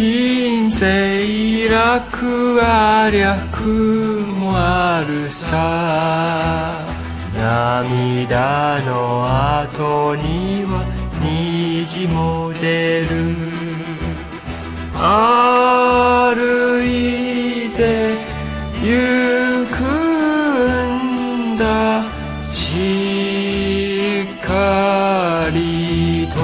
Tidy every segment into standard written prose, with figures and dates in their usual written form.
人生楽ありゃ苦もあるさ。涙の後には虹も出る。歩いて行くんだしっかりと。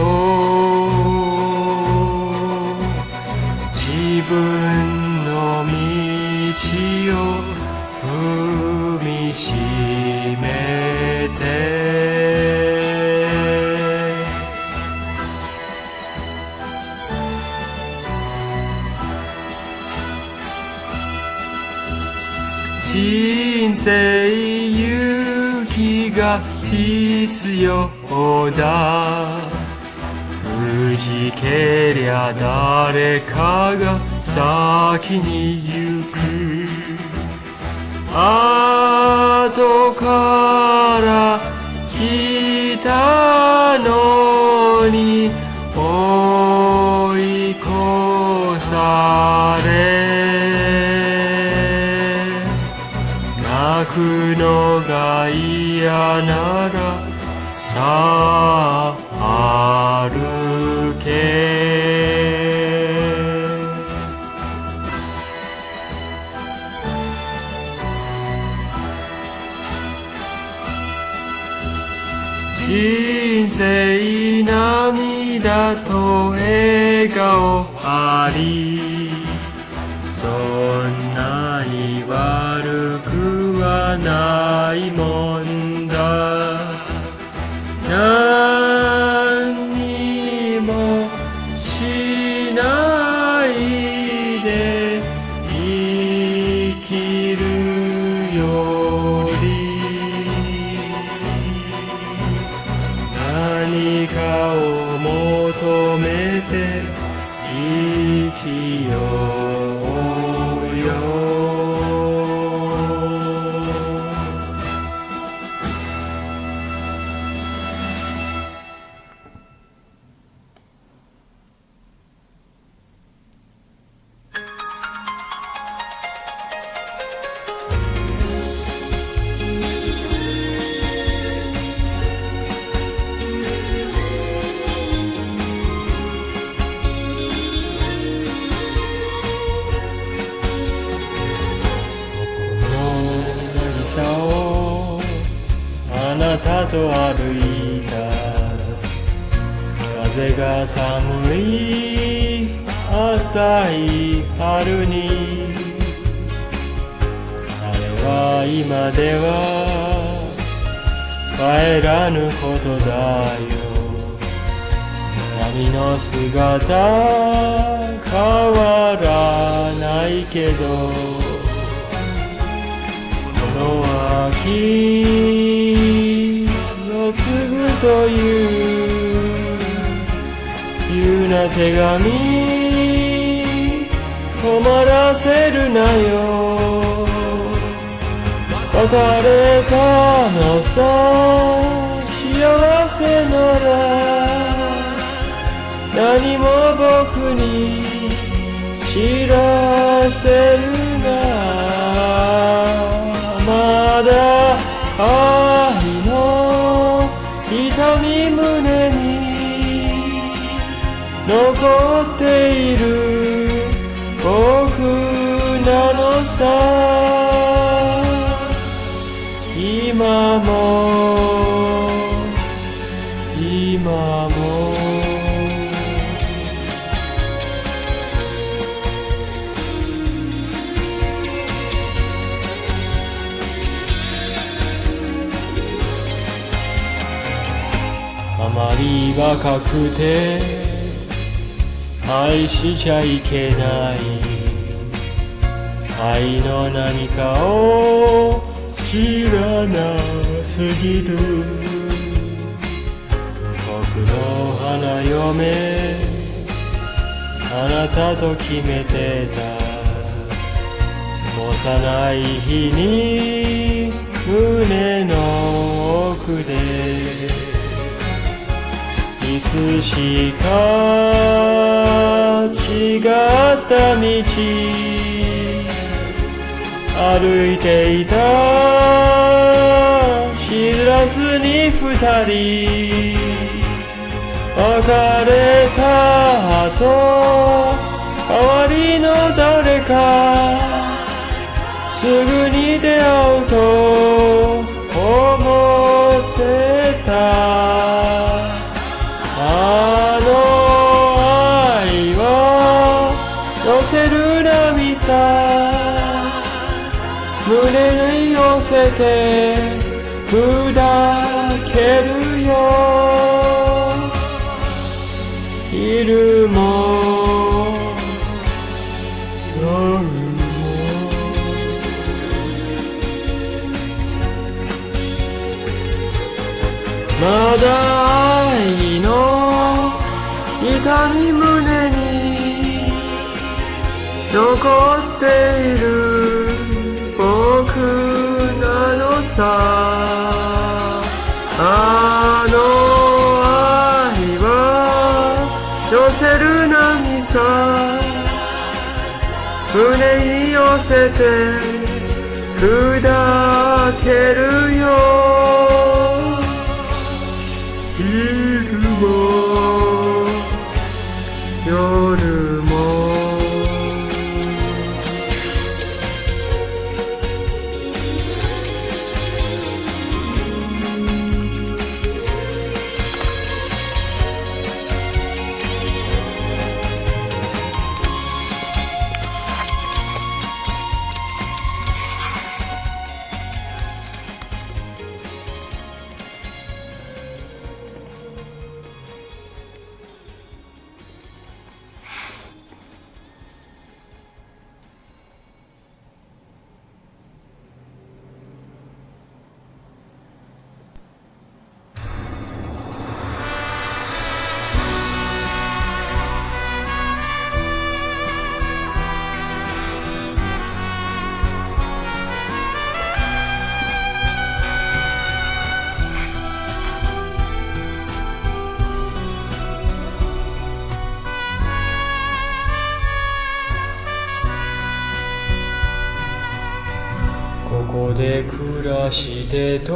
自分の道を踏みしめて。人生勇気が必要だ。くじけりゃ誰かが先に行く。後から来たのに追い越され。泣くのが嫌ならさあ歩け。人生涙と笑顔あり。そんなに悪くはないもんだ。何にもしないで生きるより何かを求めて生きようよ。あなたと歩いた。風が寒い浅い春に。あれは今では帰らぬことだよ。髪の姿変わらないけどこの秋を継ぐという急な手紙困らせるなよ。別れたのさ幸せなら何も僕に知らせるな。まだ愛の痛み胸に残っている僕なのさ。今も今もあまり若くて愛しちゃいけない。愛の何かを知らなすぎる。僕の花嫁あなたと決めてた。幼い日に胸の奥でいつしか違った道歩いていた知らずに二人別れた後代わりの誰かすぐに出会うと思ってたあの愛は寄せる波さ胸に寄せて砕けるよ昼も夜もまだ愛の痛み胸に残っている僕なのさあの愛は寄せる波さ胸に寄せて砕けるよ昼も夜もここで暮らしてと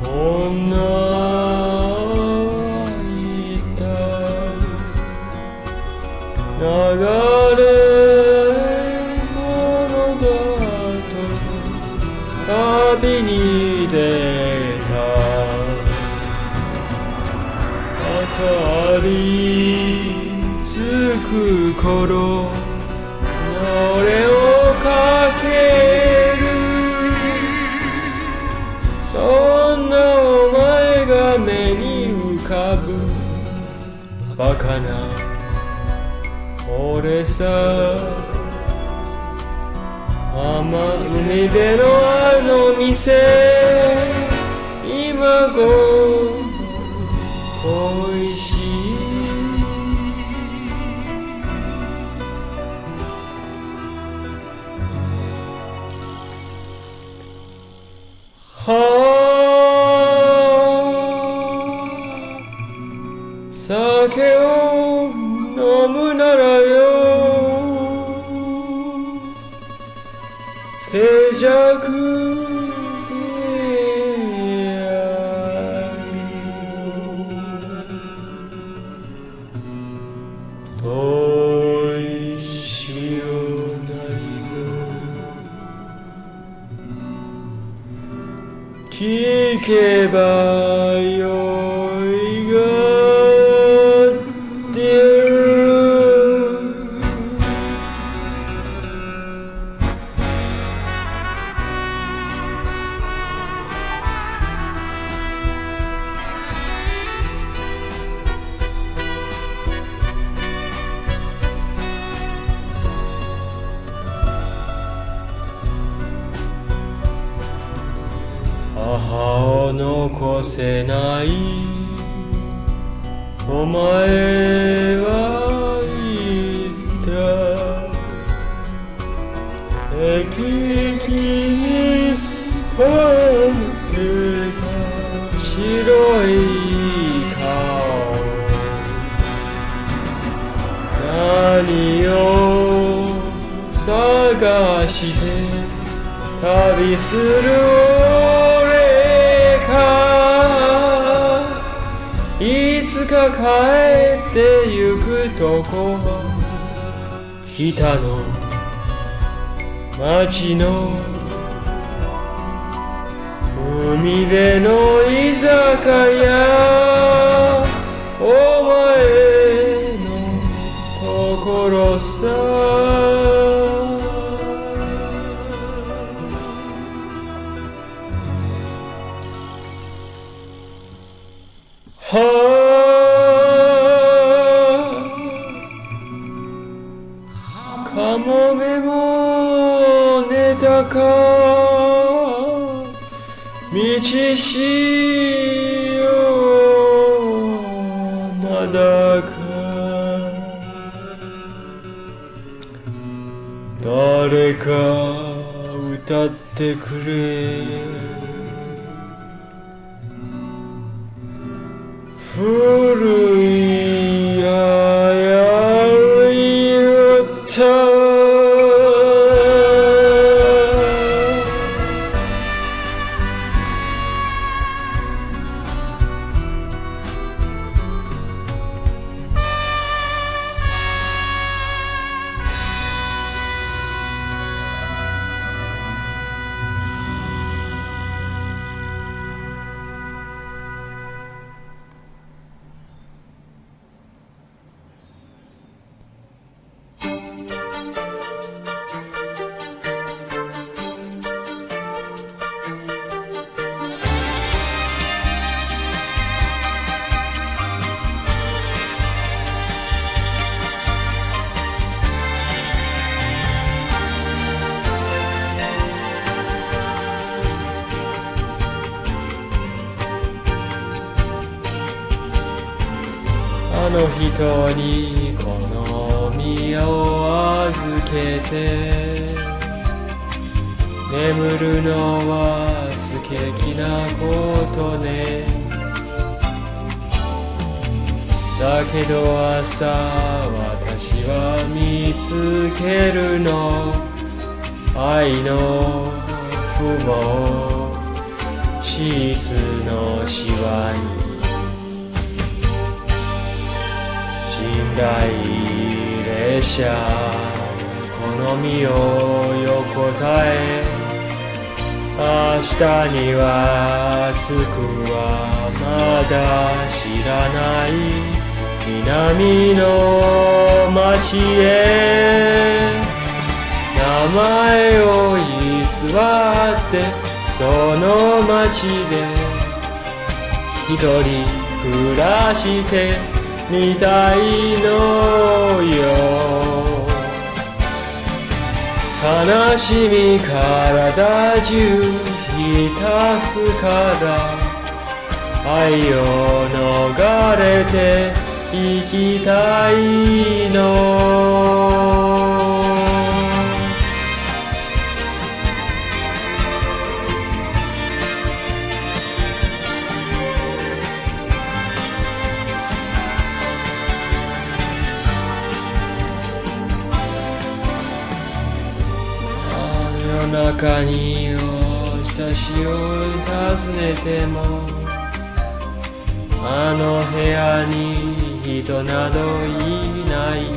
女は言った流れ物だと旅に出た明かりつく頃俺をかけるそんなお前が目に浮かぶバカな俺さ海辺のあの店今ご恋しい酒を飲むならよ手酌遠い潮な聞けばよいが出る母を残せないお前は言った駅に通ってた白い顔旅する俺かいつか帰ってゆくとこは北の街の海辺の居酒屋お前のところさカモメも寝たか道しよまだか誰か歌ってくれ古い危うい歌あの人にこの宮を預けて眠るのは素敵なことねだけど朝私は見つけるの愛の雲シーツのシワに寝台列車好みを横たえ明日には着くはまだ知らない南の町へ名前を偽ってその町で一人暮らしてみたいのよ悲しみ体中浸すから愛を逃れて生きたいの夜中におひたしを訪ねてもあの部屋に人などいない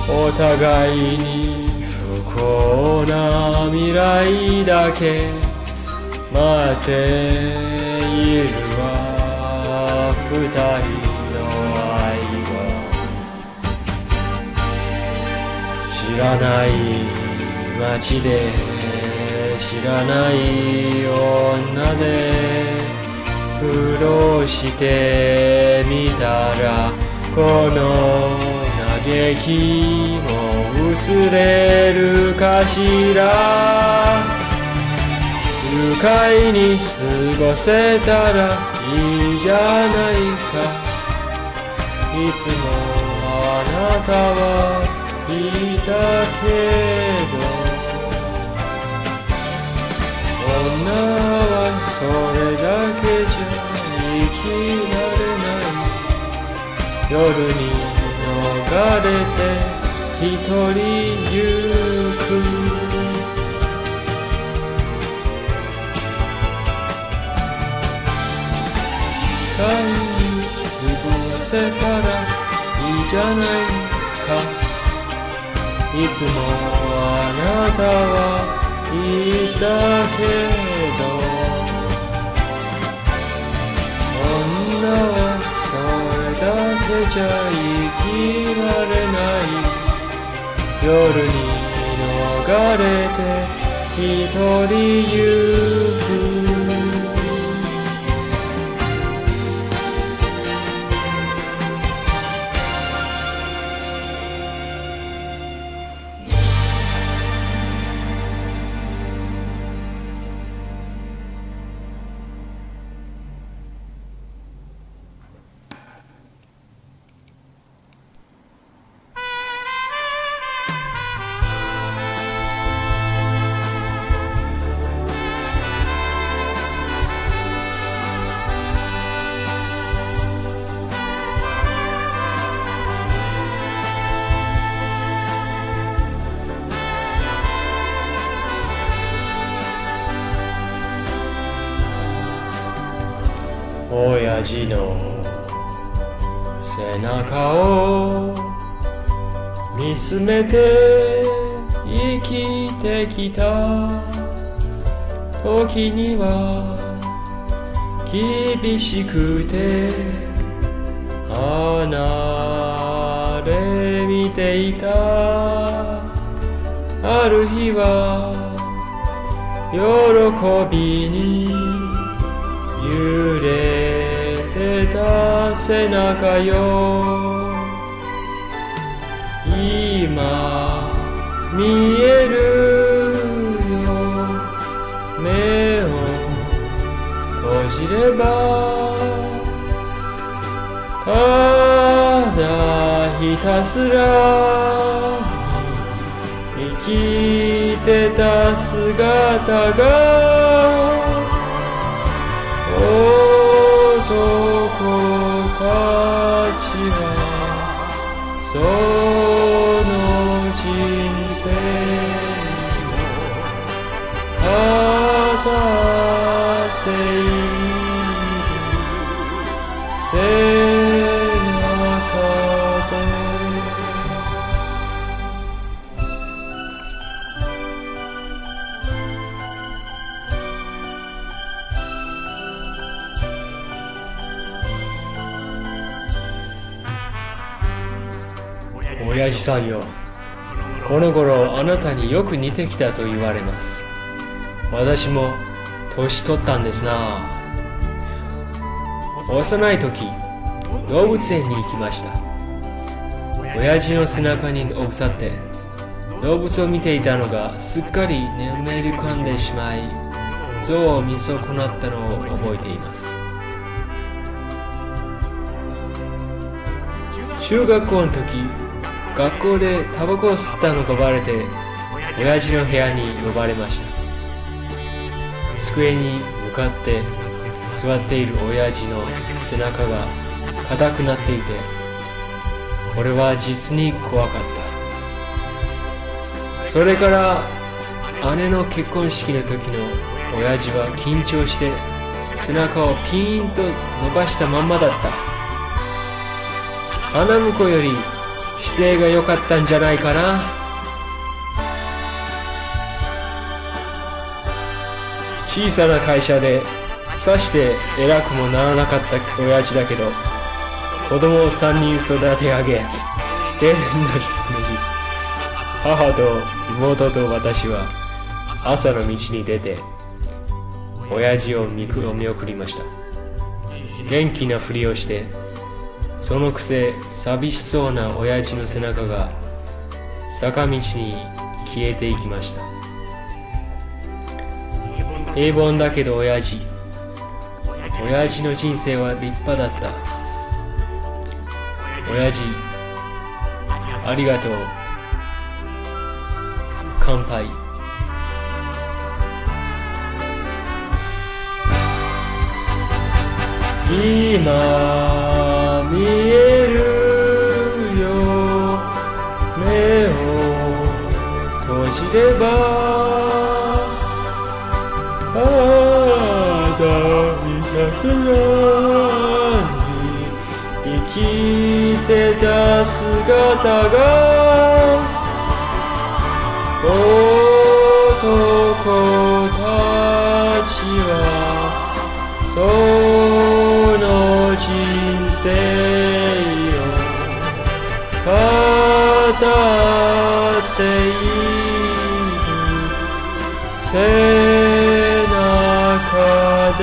お互いに不幸な未来だけ待っているわ二人知らない街で知らない女で苦労してみたらこの嘆きも薄れるかしら愉快に過ごせたらいいじゃないかいつもあなたはいたけど女はそれだけじゃ生きられない夜に逃れて一人行く買い過ごせたらいいじゃないかいつもあなたは言ったけど女はそれだけじゃ生きられない夜に逃れて一人行く親父の背中を見つめて生きてきた時には厳しくて離れ見ていたある日は喜びに揺れてた背中よ今見えるよ目を閉じればただひたすら生きてた姿が男たちはその人生を語っている背中で親父さんよ、この頃あなたによく似てきたと言われます。私も年取ったんですな。幼い時、動物園に行きました。親父の背中におぶさって動物を見ていたのがすっかり眠り込んでしまい、象を見損なったのを覚えています。中学校の時、学校でタバコを吸ったのがバレて親父の部屋に呼ばれました。机に向かって座っている親父の背中が硬くなっていて、これは実に怖かった。それから姉の結婚式の時の親父は緊張して背中をピーンと伸ばしたまんまだった。花婿より姿勢が良かったんじゃないかな。小さな会社でさして偉くもならなかった親父だけど、子供を3人育て上げ定年になるその日、母と妹と私は朝の道に出て親父を見送りました。元気なふりをして、そのくせ寂しそうな親父の背中が坂道に消えていきました。平凡だけど親父の人生は立派だった。親父、ありがとう。乾杯。今見えるよ目をじれば大切に生きてた姿が男たちはその人生を語っている背中で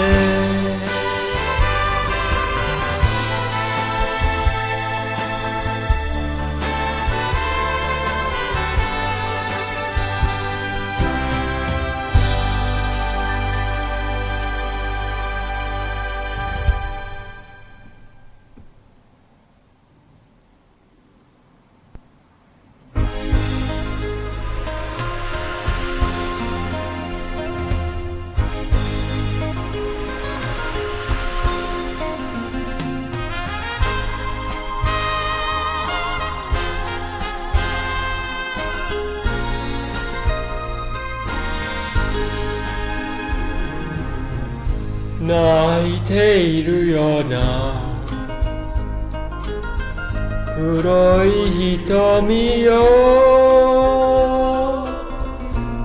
泣いているような黒い瞳よ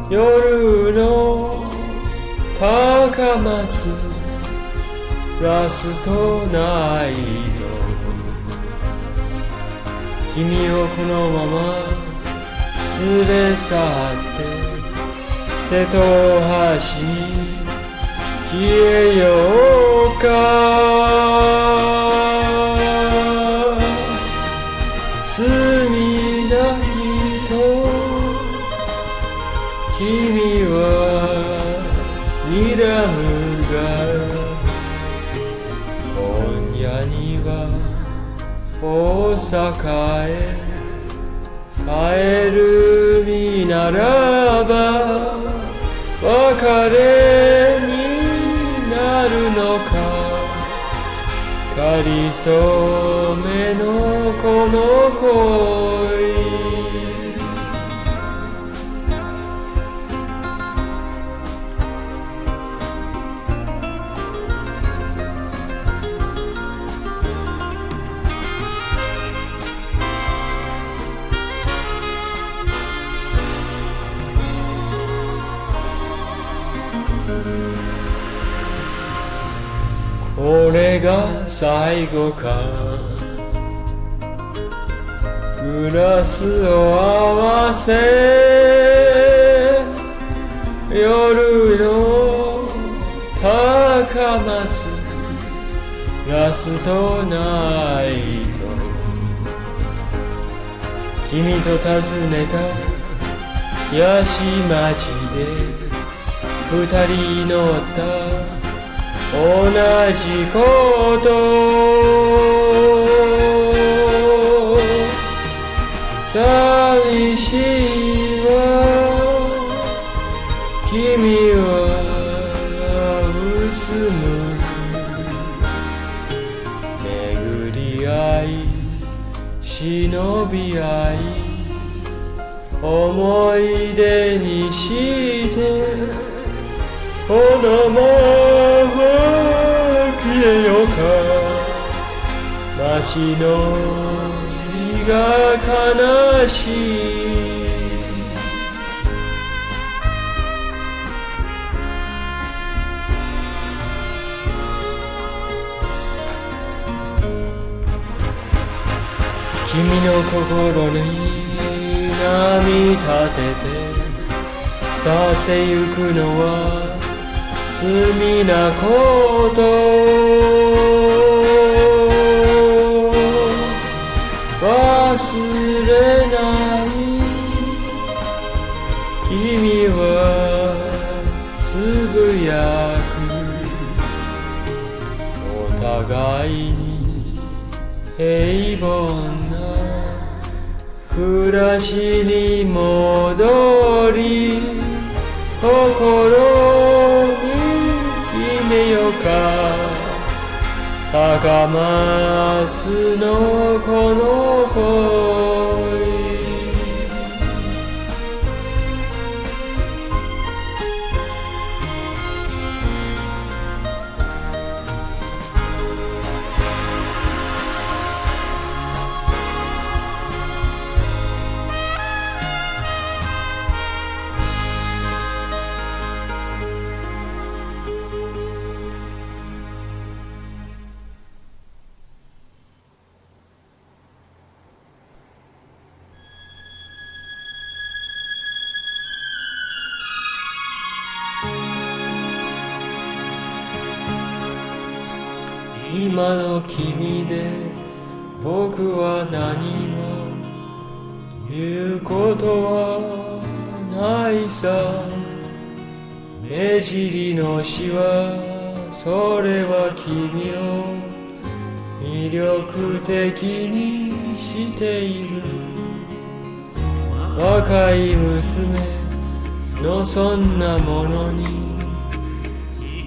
夜の高松ラストナイト君をこのまま連れ去って瀬戸大橋に消えようか罪なきと君は睨むが今夜には大阪へ帰る身ならば別れになるのかかりそめのこの恋これが最後かグラスを合わせ夜の高松ラストナイト君と訪ねたヤシマジで二人乗った同じこと寂しいわ君はうつむく巡り合い忍び合い思い出にしてこのまま消えようか街の日が悲しい君の心に波立てて去ってゆくのは罪なこと忘れない君はつぶやくお互いに平凡な暮らしに戻り心に秘めよか高松のこの恋今の君で僕は何も言うことはないさ。目尻のシワ、それは君を魅力的にしている。若い娘のそんなものに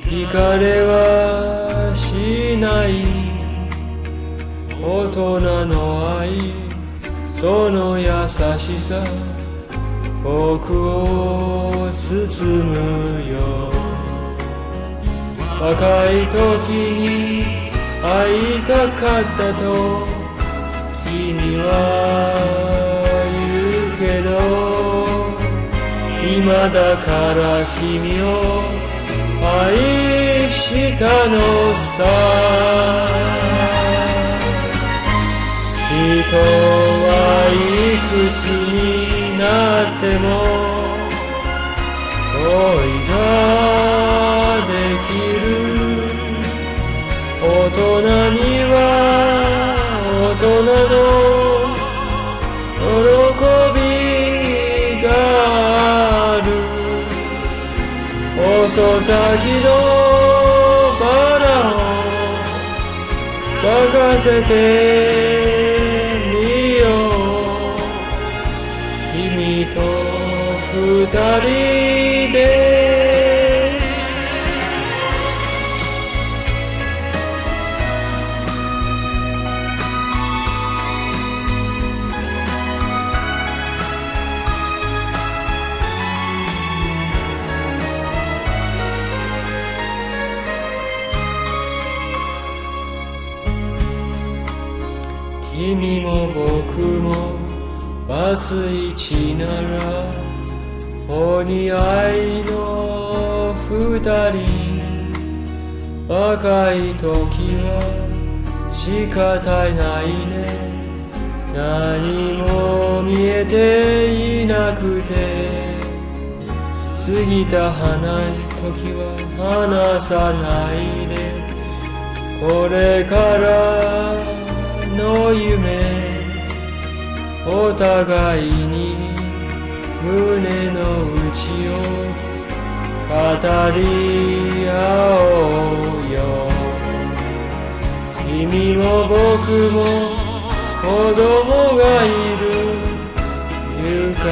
惹かれはしない。大人の愛、その優しさ、僕を包むよ。若い時に会いたかったと君は言うけど、今だから君を愛したのさ。人はいくつになっても恋ができる。大人には大人の喜びがある。遅咲きのバラを咲かせてみよう。君と二人で君も僕もバツイチならお似合いの二人。若い時は仕方ないね。何も見えていなくて過ぎた花時は離さないで。これからの夢、お互いに胸の内を語り合おうよ。君も僕も子供がいる。愉快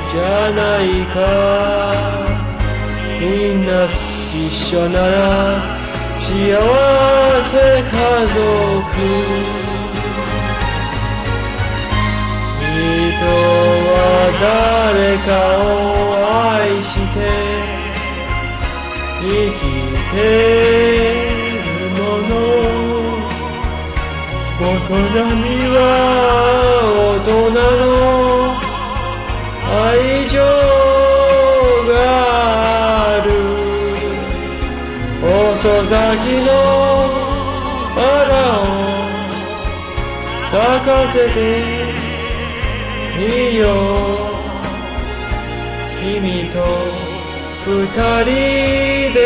じゃないか。みんな一緒なら幸せ家族。人は誰かを愛して生きてるもの。大人には大人の愛情がある。遅咲きのバラを咲かせてみよう。君と二人で。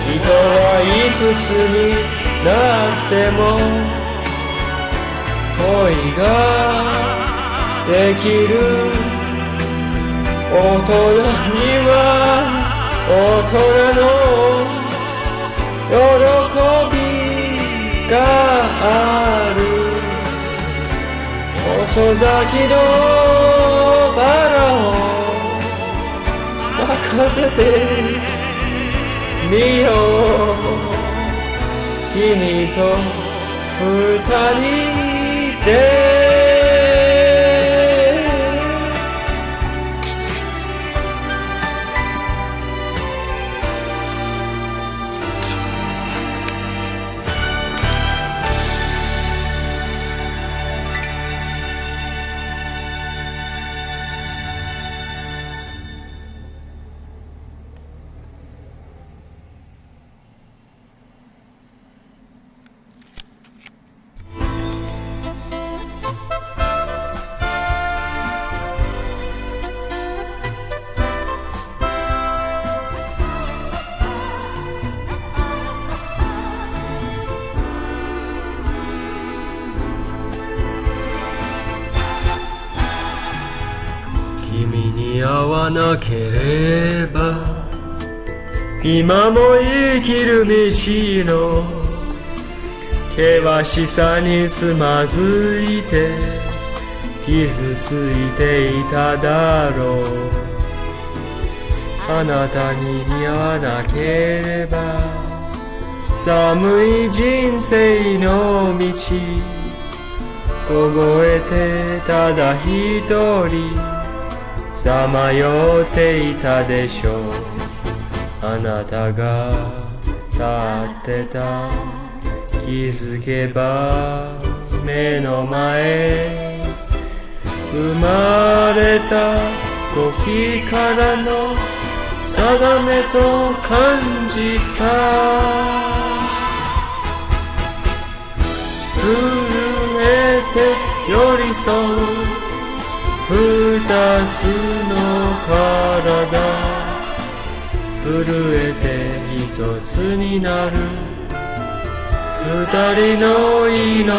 人はいくつになっても恋ができる。大人には大人の喜びがある。遅咲きのバラを咲かせてみよう。君と二人で。に会わなければ今も生きる道の険しさにつまずいて傷ついていただろう。あなたに会わなければ寒い人生の道凍えてただ一人さまよっていたでしょう。あなたが立ってた気づけば目の前生まれた時からの定めと感じた。震えて寄り添う二つの体震えて一つになる二人の命。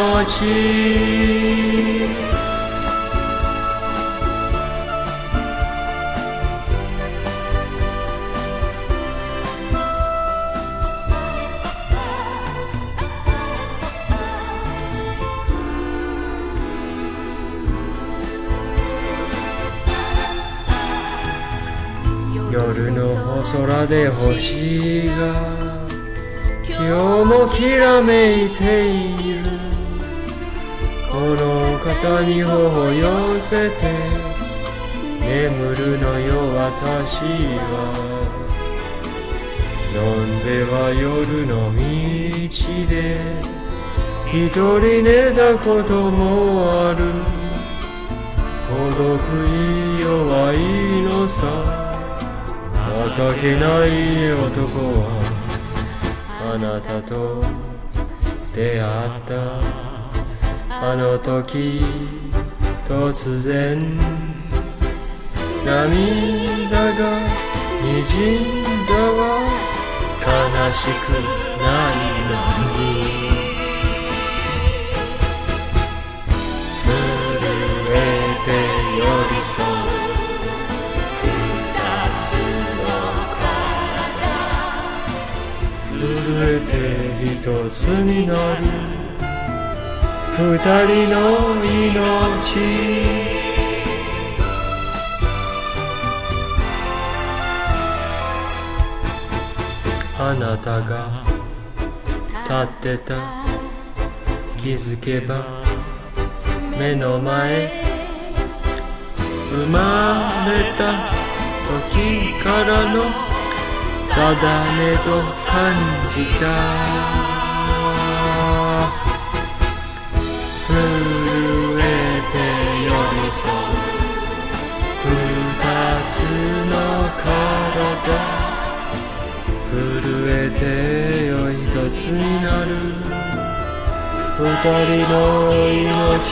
夜の星空で星が今日もきらめいている。この方に頬を寄せて眠るのよ私は。飲んでは夜の道で一人寝たこともある。孤独に弱いのさ情けない男はあなたと出会ったあの時突然涙が滲んだわ。悲しくないのに震えて寄り添う二つの震えて一つになる二人の命。あなたが立ってた気づけば目の前生まれた時からの定めと感じた。震えて寄り添う二つの体震えてよ一つになる二人の命。